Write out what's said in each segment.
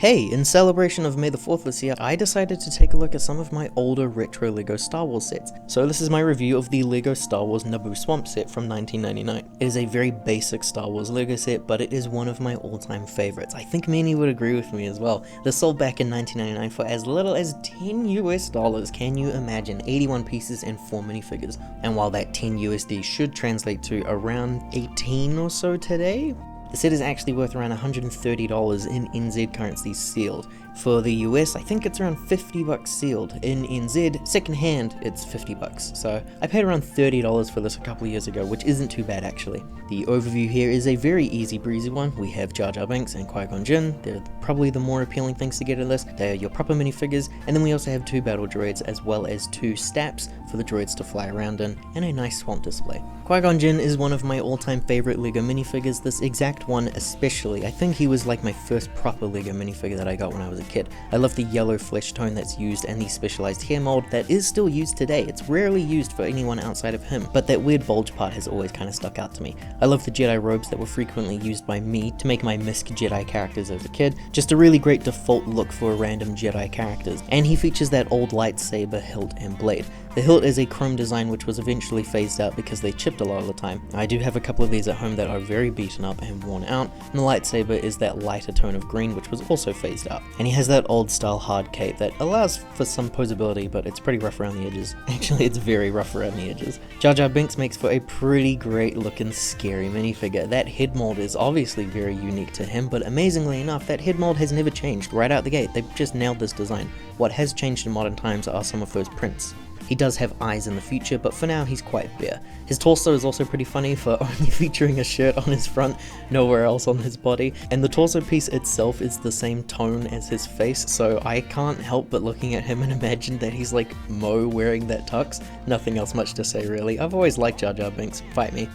Hey, in celebration of May the 4th this year, I decided to take a look at some of my older retro LEGO Star Wars sets. So this is my review of the LEGO Star Wars Naboo Swamp set from 1999. It is a very basic Star Wars LEGO set, but it is one of my all-time favorites. I think many would agree with me as well. This sold back in 1999 for as little as $10 US. Can you imagine? 81 pieces and 4 minifigures. And while that 10 USD should translate to around 18 or so today, the set is actually worth around $130 in NZ currency sealed. For the US, I think it's around 50 bucks sealed. In NZ, second hand, it's 50 bucks. So I paid around $30 for this a couple of years ago, which isn't too bad actually. The overview here is a very easy breezy one. We have Jar Binks and Qui Gon Jin. They're probably the more appealing things to get in this. They are your proper minifigures, and then we also have 2 battle droids as well as 2 STAPs for the droids to fly around in, and a nice swamp display. Qui Gon Jin is one of my all-time favorite LEGO minifigures, this exact one especially. I think he was like my first proper LEGO minifigure that I got when I was a kid. I love the yellow flesh tone that's used and the specialized hair mold that is still used today. It's rarely used for anyone outside of him, but that weird bulge part has always kind of stuck out to me. I love the Jedi robes that were frequently used by me to make my misc Jedi characters as a kid. Just a really great default look for random Jedi characters. And he features that old lightsaber hilt and blade. The hilt is a chrome design which was eventually phased out because they chipped a lot of the time. I do have a couple of these at home that are very beaten up and worn out, and the lightsaber is that lighter tone of green which was also phased out. And he has that old style hard cape that allows for some posability, but it's pretty rough around the edges. Actually, it's very rough around the edges. Jar Binks makes for a pretty great looking scary minifigure. That head mold is obviously very unique to him, but amazingly enough, that head mold has never changed right out the gate. They've just nailed this design. What has changed in modern times are some of those prints. He does have eyes in the future, but for now he's quite bare. His torso is also pretty funny for only featuring a shirt on his front, nowhere else on his body, and the torso piece itself is the same tone as his face, so I can't help but looking at him and imagine that he's like Mo wearing that tux. Nothing else much to say really. I've always liked Jar Binks, fight me.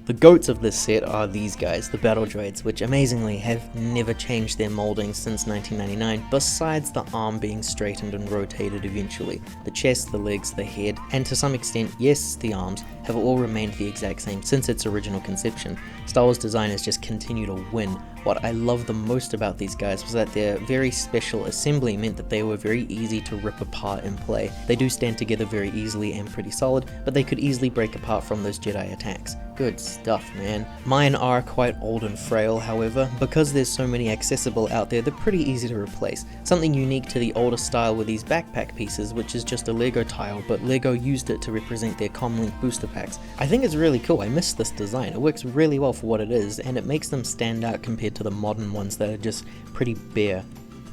The goats of this set are these guys, the battle droids, which amazingly have never changed their molding since 1999, besides the arm being straightened and rotated eventually. The chest, the legs, the head, and to some extent, yes, the arms, have all remained the exact same since its original conception. Star Wars designers just continue to win. What I love the most about these guys was that their very special assembly meant that they were very easy to rip apart and play. They do stand together very easily and pretty solid, but they could easily break apart from those Jedi attacks. Good stuff, man. Mine are quite old and frail, however. Because there's so many accessible out there, they're pretty easy to replace. Something unique to the older style were these backpack pieces, which is just a Lego tile, but Lego used it to represent their Comlink booster packs. I think it's really cool. I miss this design. It works really well for what it is, and it makes them stand out compared to the modern ones that are just pretty bare.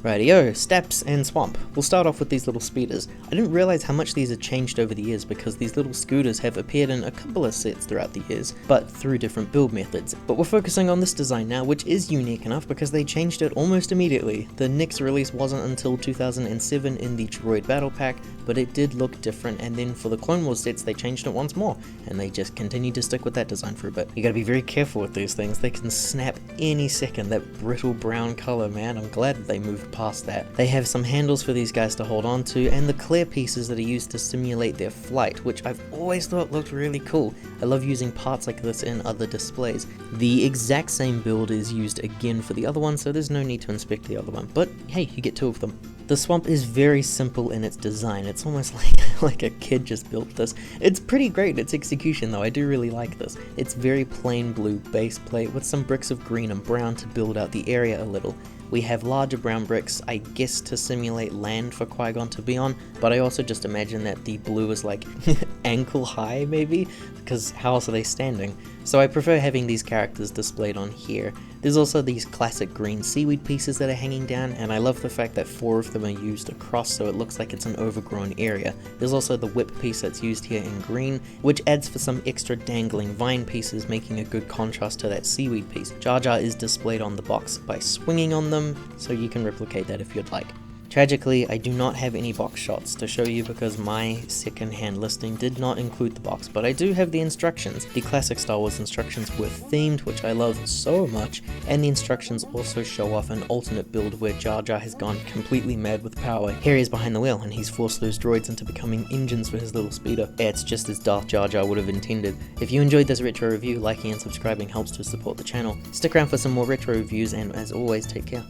Rightio, STAPs and Swamp. We'll start off with these little speeders. I didn't realize how much these had changed over the years because these little scooters have appeared in a couple of sets throughout the years, but through different build methods. But we're focusing on this design now, which is unique enough because they changed it almost immediately. The next release wasn't until 2007 in the Droid Battle Pack, but it did look different, and then for the Clone Wars sets they changed it once more, and they just continued to stick with that design for a bit. You gotta be very careful with these things, they can snap any second. That brittle brown color, man, I'm glad that they moved past that. They have some handles for these guys to hold on to, and the clear pieces that are used to simulate their flight, which I've always thought looked really cool. I love using parts like this in other displays. The exact same build is used again for the other one, so there's no need to inspect the other one, but hey, you get 2 of them. The swamp is very simple in its design. It's almost like a kid just built this. It's pretty great, its execution though, I do really like this. It's very plain blue base plate with some bricks of green and brown to build out the area a little. We have larger brown bricks, I guess to simulate land for Qui Gon to be on, but I also just imagine that the blue is like ankle high maybe, because how else are they standing? So I prefer having these characters displayed on here. There's also these classic green seaweed pieces that are hanging down, and I love the fact that 4 of them are used across so it looks like it's an overgrown area. There's also the whip piece that's used here in green, which adds for some extra dangling vine pieces, making a good contrast to that seaweed piece. Jar Jar is displayed on the box by swinging on them, so you can replicate that if you'd like. Tragically, I do not have any box shots to show you because my second-hand listing did not include the box, but I do have the instructions. The classic Star Wars instructions were themed, which I love so much, and the instructions also show off an alternate build where Jar Jar has gone completely mad with power. Here he is behind the wheel, and he's forced those droids into becoming engines for his little speeder. It's just as Darth Jar Jar would have intended. If you enjoyed this retro review, liking and subscribing helps to support the channel. Stick around for some more retro reviews, and as always, take care.